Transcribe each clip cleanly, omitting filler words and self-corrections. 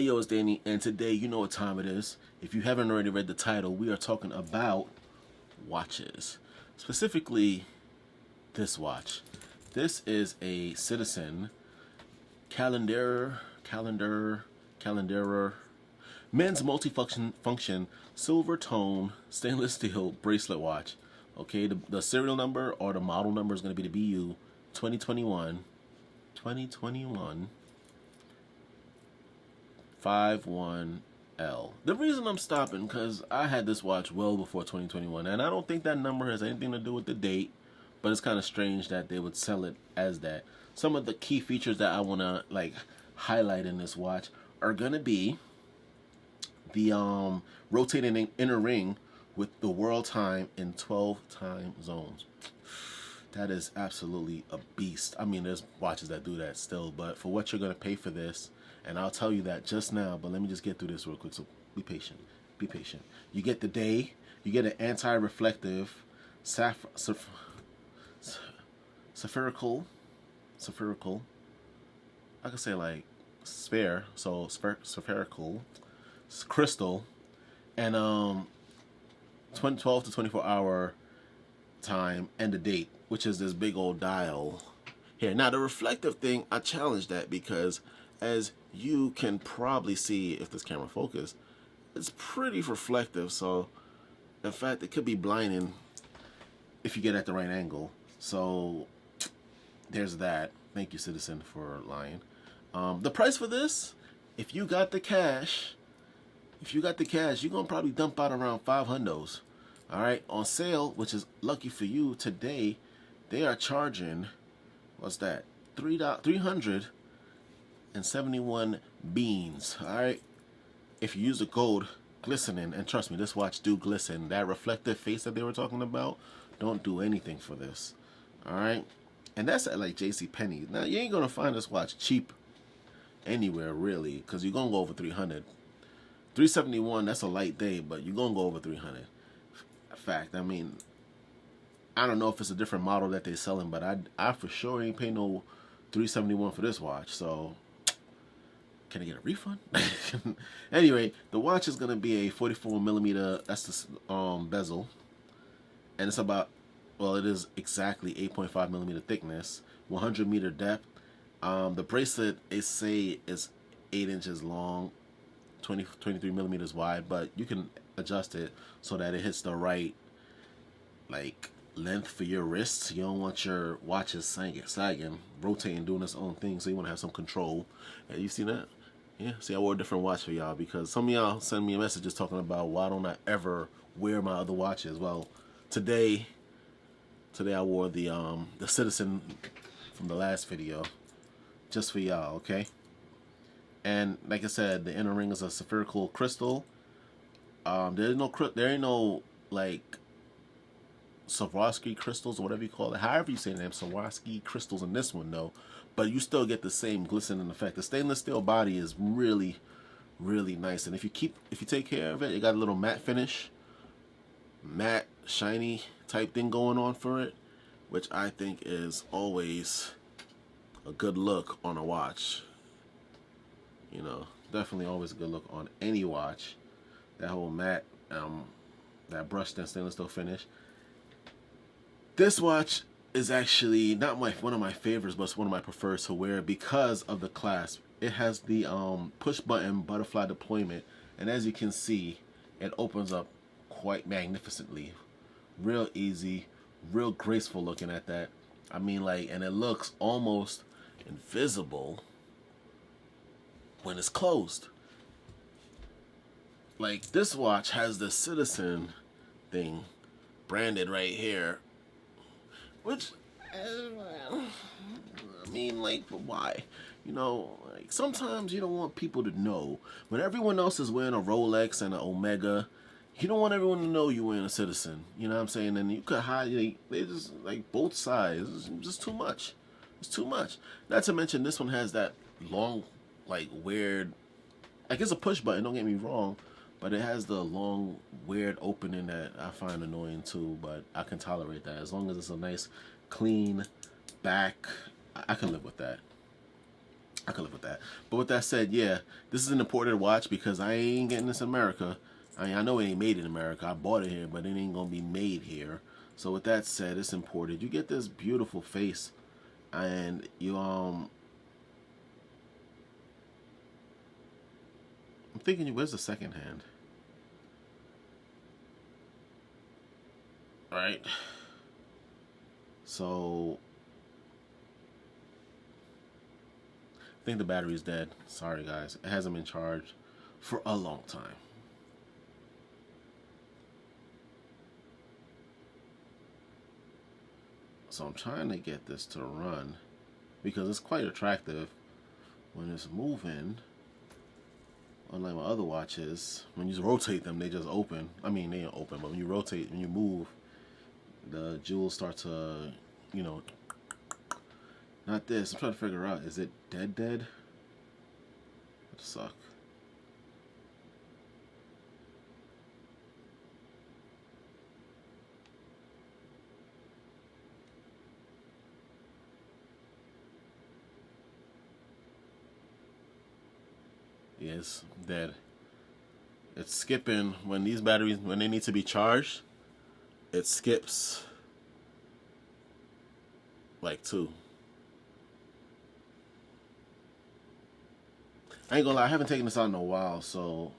Yo, it's Daeni, and today you know what time it is. If you haven't already read the title, we are talking about watches. Specifically, this watch. This is a Citizen calendarer, men's multifunction silver tone stainless steel bracelet watch. Okay, the serial number or the model number is going to be the BU 2021 51L. The reason I'm stopping because I had this watch well before 2021, and I don't think that number has anything to do with the date, but it's kind of strange that they would sell it as that. Some of the key features that I want to highlight in this watch are going to be the rotating inner ring with the world time in 12 time zones. That is absolutely a beast. I mean, there's watches that do that still, but for what you're going to pay for this, and I'll tell you that just now, but let me just get through this real quick, so be patient. Be patient. You get the day, you get an anti-reflective, spherical, I could say like sphere, so spherical, crystal, and 12 to 24 hour time and the date, which is this big old dial here. Now the reflective thing, I challenge that because as you can probably see if this camera focus, it's pretty reflective. So in fact, it could be blinding if you get at the right angle. So there's that. Thank you, Citizen, for lying. The price for this, if you got the cash, you're gonna probably dump out around 500s. All right, on sale, which is lucky for you today, they are charging, what's that? $371 beans. All right, if you use the code glistening, and trust me, this watch do glisten. That reflective face that they were talking about, don't do anything for this. All right, and that's at like J.C. Penney. Now you ain't gonna find this watch cheap anywhere really, because you're gonna go over 300. 371, that's a light day, but you're gonna go over 300. Fact, I mean, I don't know if it's a different model that they're selling, but I for sure ain't pay no 371 for this watch. So can I get a refund? Anyway, the watch is gonna be a 44 millimeter. That's the bezel, and it's about, well, it is exactly 8.5 millimeter thickness, 100 meter depth. The bracelet, they say, is 8 inches long, 23 millimeters wide, but you can adjust it so that it hits the right length for your wrists. You don't want your watches sagging, rotating, doing its own thing, so you want to have some control. And you see that? Yeah, see, I wore a different watch for y'all because some of y'all send me messages talking about why don't I ever wear my other watches. Well, today I wore the Citizen from the last video just for y'all, okay? And like I said, the inner ring is a spherical crystal. There ain't no like Swarovski crystals or whatever you call it. However you say the name, Swarovski crystals in this one though. But you still get the same glistening effect. The stainless steel body is really, really nice. And if you take care of it, it got a little matte finish, matte, shiny type thing going on for it, which I think is always a good look on a watch. You know, definitely always a good look on any watch. That whole matte, that brushed and stainless steel finish. This watch is actually not one of my favorites, but it's one of my preferred to wear because of the clasp. It has the push button butterfly deployment, and as you can see, it opens up quite magnificently. Real easy, real graceful looking at that. I mean, and it looks almost invisible when it's closed. Like, this watch has the Citizen thing branded right here, which, I mean, why? You know, sometimes you don't want people to know. When everyone else is wearing a Rolex and an Omega, you don't want everyone to know you're wearing a Citizen. You know what I'm saying? And you could hide, they just, both sides. It's just too much. It's too much. Not to mention, this one has that long, weird, it's a push button, don't get me wrong, but it has the long, weird opening that I find annoying too, but I can tolerate that. As long as it's a nice, clean back, I can live with that. I could live with that. But with that said, yeah, this is an imported watch because I ain't getting this in America. I mean, I know it ain't made in America. I bought it here, but it ain't gonna be made here. So with that said, it's imported. You get this beautiful face, and you I'm thinking, where's the second hand? All right. So I think the battery's dead. Sorry guys, it hasn't been charged for a long time. So I'm trying to get this to run because it's quite attractive when it's moving. Unlike my other watches, when you rotate them, they just open. I mean, they don't open, but when you rotate, when you move, the jewels start to, you know, not this. I'm trying to figure out, is it dead? That'd suck. Yeah, it's dead. It's skipping when these batteries, when they need to be charged, it skips like 2. I ain't gonna lie, I haven't taken this out in a while, so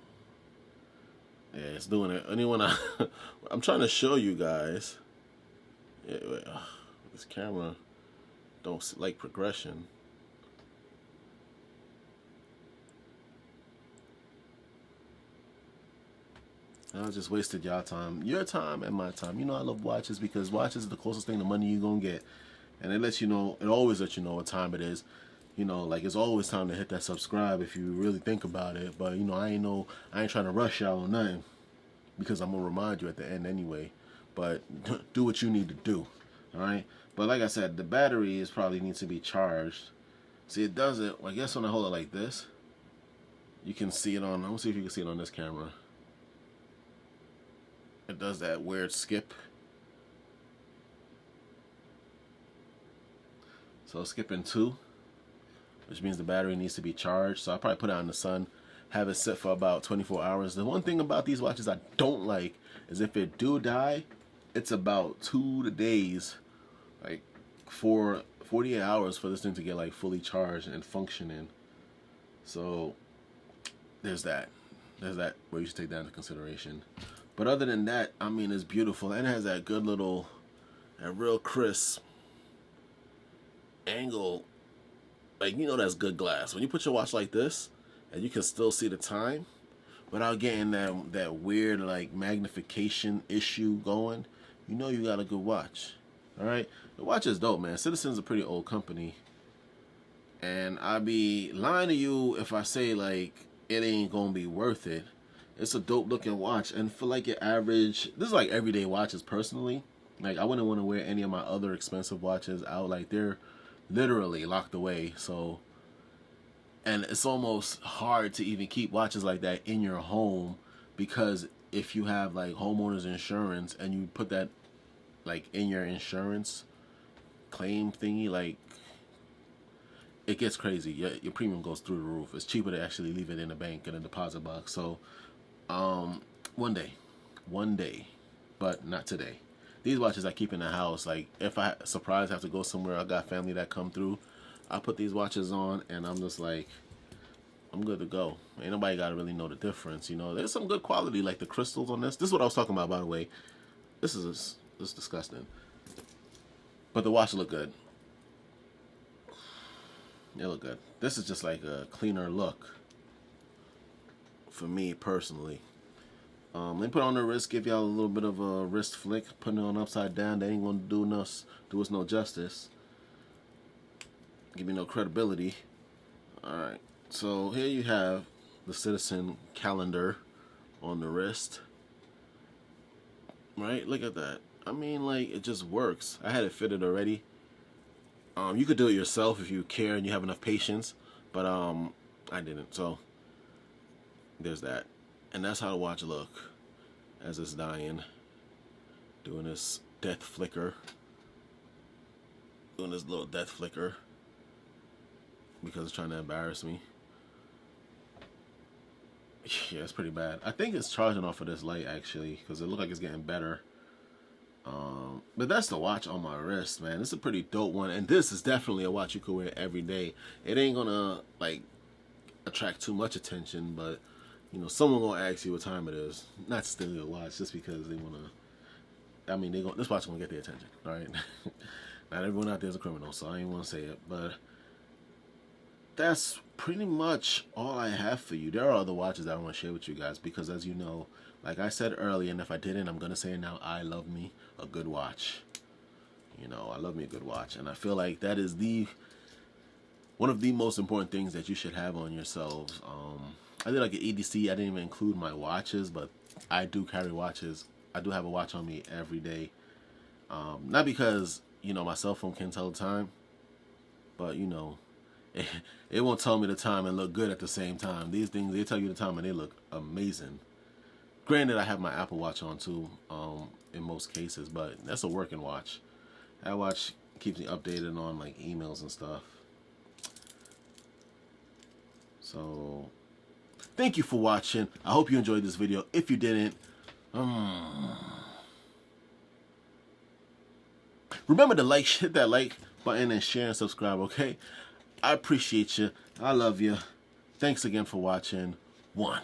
yeah, it's doing it. Anyone, I'm trying to show you guys. Yeah, wait, this camera don't like progression. I just wasted y'all time, your time and my time. You know I love watches because watches is the closest thing to money you gonna get, and it lets you know. It always lets you know what time it is. You know, like it's always time to hit that subscribe if you really think about it. But you know, I ain't trying to rush y'all or nothing because I'm gonna remind you at the end anyway. But do what you need to do. All right. But like I said, the battery is probably needs to be charged. See, it does it. I guess when I hold it like this, you can see it on. Let's see if you can see it on this camera. It does that weird skip. So skipping 2, which means the battery needs to be charged. So I'll probably put it out in the sun, have it sit for about 24 hours. The one thing about these watches I don't like is if it do die, it's about 2 days, like 48 hours for this thing to get like fully charged and functioning. So there's that. There's that where you should take that into consideration. But other than that, I mean, it's beautiful and it has that good little, that real crisp angle. Like, you know, that's good glass. When you put your watch like this and you can still see the time without getting that weird like magnification issue going, you know you got a good watch. All right, the watch is dope, man. Citizen's a pretty old company, and I'd be lying to you if I say like it ain't gonna be worth it. It's a dope looking watch, and for like your average, this is like everyday watches personally. Like I wouldn't want to wear any of my other expensive watches out. Like they're literally locked away. So, and it's almost hard to even keep watches like that in your home because if you have like homeowners insurance and you put that like in your insurance claim thingy, like it gets crazy. Your premium goes through the roof. It's cheaper to actually leave it in a bank in a deposit box. So one day, but not today. These watches I keep in the house. Like if I surprise have to go somewhere, I got family that come through, I put these watches on and I'm just like, I'm good to go. Ain't nobody gotta really know the difference. You know, there's some good quality, like the crystals on this. This is what I was talking about, by the way. This is disgusting, but the watch look good. They look good. This is just like a cleaner look for me personally. Let me put on the wrist, give y'all a little bit of a wrist flick. Putting it on upside down, they ain't gonna do us no justice. Give me no credibility. Alright, so here you have the Citizen calendar on the wrist. Right, look at that. I mean, like, it just works. I had it fitted already. You could do it yourself if you care and you have enough patience, but I didn't. So there's that, and that's how the watch look as it's dying, doing this death flicker, doing this little death flicker. because it's trying to embarrass me. Yeah, it's pretty bad. I think it's charging off of this light actually, because it looks like it's getting better. But that's the watch on my wrist, man. It's a pretty dope one, and this is definitely a watch you could wear every day. It ain't gonna like attract too much attention, but you know, someone gonna ask you what time it is. Not steal your watch just because they wanna. I mean, this watch gonna get their attention, all right? Not everyone out there is a criminal, so I ain't wanna say it, but that's pretty much all I have for you. There are other watches that I want to share with you guys because, as you know, like I said earlier, and if I didn't, I'm gonna say it now. I love me a good watch. You know, I love me a good watch, and I feel like that is one of the most important things that you should have on yourselves. I did like an EDC. I didn't even include my watches, but I do carry watches. I do have a watch on me every day. Not because, you know, my cell phone can tell the time, but, you know, it won't tell me the time and look good at the same time. These things, they tell you the time and they look amazing. Granted, I have my Apple Watch on too, in most cases, but that's a working watch. That watch keeps me updated on like emails and stuff. So, thank you for watching. I hope you enjoyed this video. If you didn't, remember to hit that like button and share and subscribe, okay? I appreciate you. I love you. Thanks again for watching. One.